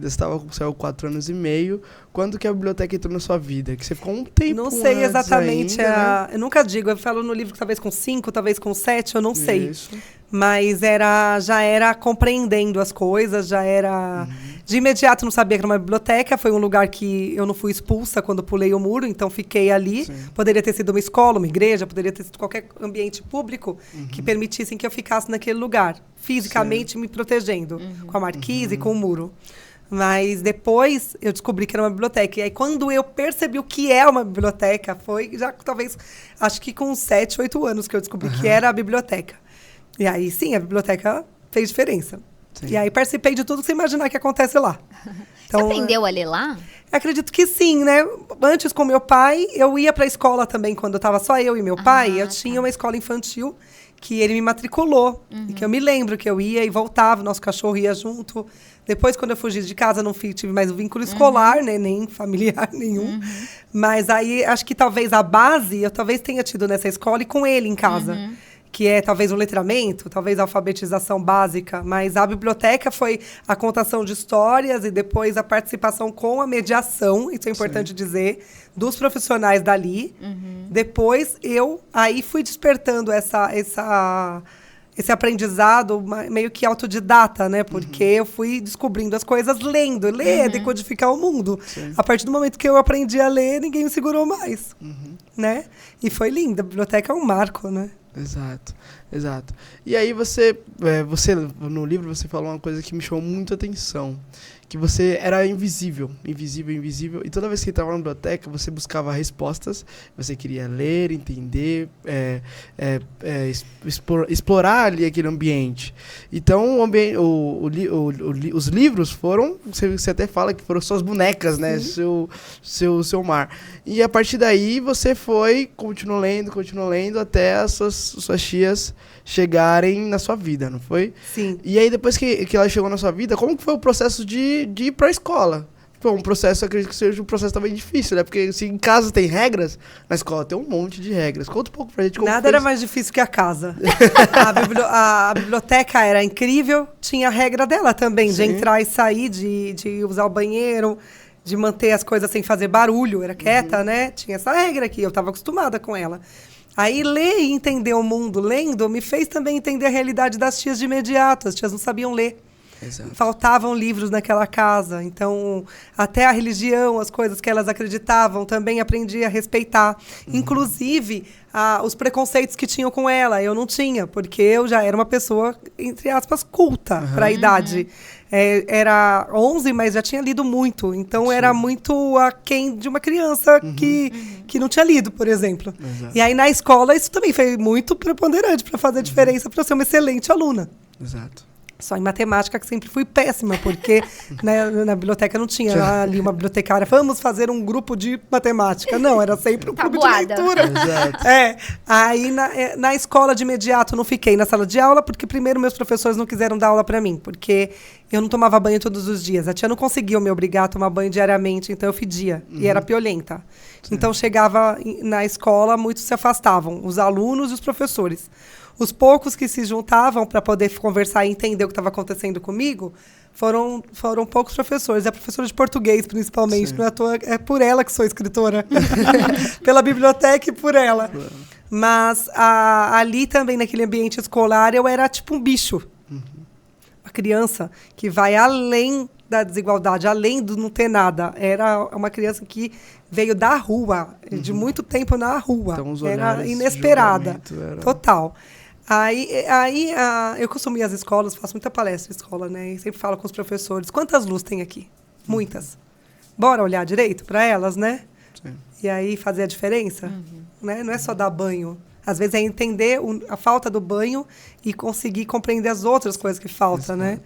Você estava com o céu 4 anos e meio. Quando que a biblioteca entrou na sua vida? Que você ficou um tempo Não sei antes exatamente. ainda, né? Eu nunca digo, eu falo no livro que talvez com 5, talvez com 7, eu não sei. Isso. Mas já era compreendendo as coisas, já era... De imediato não sabia que era uma biblioteca, foi um lugar que eu não fui expulsa quando pulei o muro, então fiquei ali. Sim. Poderia ter sido uma escola, uma igreja, poderia ter sido qualquer ambiente público que permitissem que eu ficasse naquele lugar, fisicamente me protegendo, com a marquise e com o muro. Mas depois eu descobri que era uma biblioteca. E aí, quando eu percebi o que é uma biblioteca, foi já talvez, acho que com 7, 8 anos que eu descobri que era a biblioteca. E aí, sim, a biblioteca fez diferença. Sim. E aí participei de tudo que você imaginar que acontece lá. Então, Você aprendeu a ler lá? acredito que sim, né? Antes, com meu pai, eu ia para a escola também, quando estava só eu e meu pai. Eu tinha uma escola infantil que ele me matriculou. E que eu me lembro que eu ia e voltava, o nosso cachorro ia junto. Depois, quando eu fugi de casa, não tive mais um vínculo escolar, né? Nem familiar nenhum. Mas aí, acho que talvez a base, eu talvez tenha tido nessa escola e com ele em casa. Que é talvez o letramento, talvez a alfabetização básica, mas a biblioteca foi a contação de histórias e depois a participação com a mediação, isso é importante dizer, dos profissionais dali. Depois eu aí fui despertando esse aprendizado meio que autodidata, né? Porque eu fui descobrindo as coisas lendo. Ler é decodificar o mundo. Sim. A partir do momento que eu aprendi a ler, ninguém me segurou mais, né? E foi lindo. A biblioteca é um marco, né? Exato, exato. E aí você no livro você falou uma coisa que me chamou muito a atenção, que você era invisível, invisível, e toda vez que entrava na biblioteca você buscava respostas, você queria ler, entender, explorar ali aquele ambiente. Então os livros foram, você até fala que foram suas bonecas, né? Seu mar. E a partir daí você continuou lendo até as suas tias chegarem na sua vida, não foi? Sim. E aí, depois que ela chegou na sua vida, como que foi o processo de ir pra escola? Foi um processo, acredito que seja um processo também difícil, né? Porque se em casa tem regras, na escola tem um monte de regras. Conta um pouco pra gente como Nada foi era isso. mais difícil que a casa. A biblioteca era incrível, tinha a regra dela também, de entrar e sair, de usar o banheiro, de manter as coisas sem fazer barulho, era quieta, né? Tinha essa regra aqui, eu estava acostumada com ela. Aí, ler e entender o mundo lendo me fez também entender a realidade das tias de imediato. As tias não sabiam ler. Exato. Faltavam livros naquela casa. Então, até a religião, as coisas que elas acreditavam, também aprendi a respeitar. Inclusive, os preconceitos que tinham com ela. Eu não tinha, porque eu já era uma pessoa, entre aspas, culta para a idade. Era 11, mas já tinha lido muito. Então, era muito aquém de uma criança que não tinha lido, por exemplo. Exato. E aí, na escola, isso também foi muito preponderante para fazer diferença, para eu ser uma excelente aluna. Exato. Só em matemática, que sempre fui péssima, porque na biblioteca não tinha ali uma bibliotecária. Vamos fazer um grupo de matemática. Não, era sempre um clube de Tabuada. leitura. Exato. Aí, na escola de imediato, não fiquei na sala de aula, porque primeiro meus professores não quiseram dar aula para mim, porque eu não tomava banho todos os dias. A tia não conseguia me obrigar a tomar banho diariamente, então eu fedia. E era piolenta. Então, chegava na escola, muitos se afastavam, os alunos e os professores. Os poucos que se juntavam para poder conversar e entender o que estava acontecendo comigo foram poucos professores. É professora de português, principalmente. Não é à toa, é por ela que sou escritora. Pela biblioteca e por ela. Mas ali também, naquele ambiente escolar, eu era tipo um bicho. Uma criança que vai além da desigualdade, além do não ter nada. Era uma criança que veio da rua, de muito tempo na rua. Então, os era olhares de inesperada. julgamento Total. Aí eu costumo ir às escolas, faço muita palestra em escola, né? E sempre falo com os professores. Quantas luzes tem aqui? Muitas. Bora olhar direito para elas, né? Sim. E aí fazer a diferença? Né? Não é só dar banho. Às vezes é entender a falta do banho e conseguir compreender as outras coisas que faltam, né?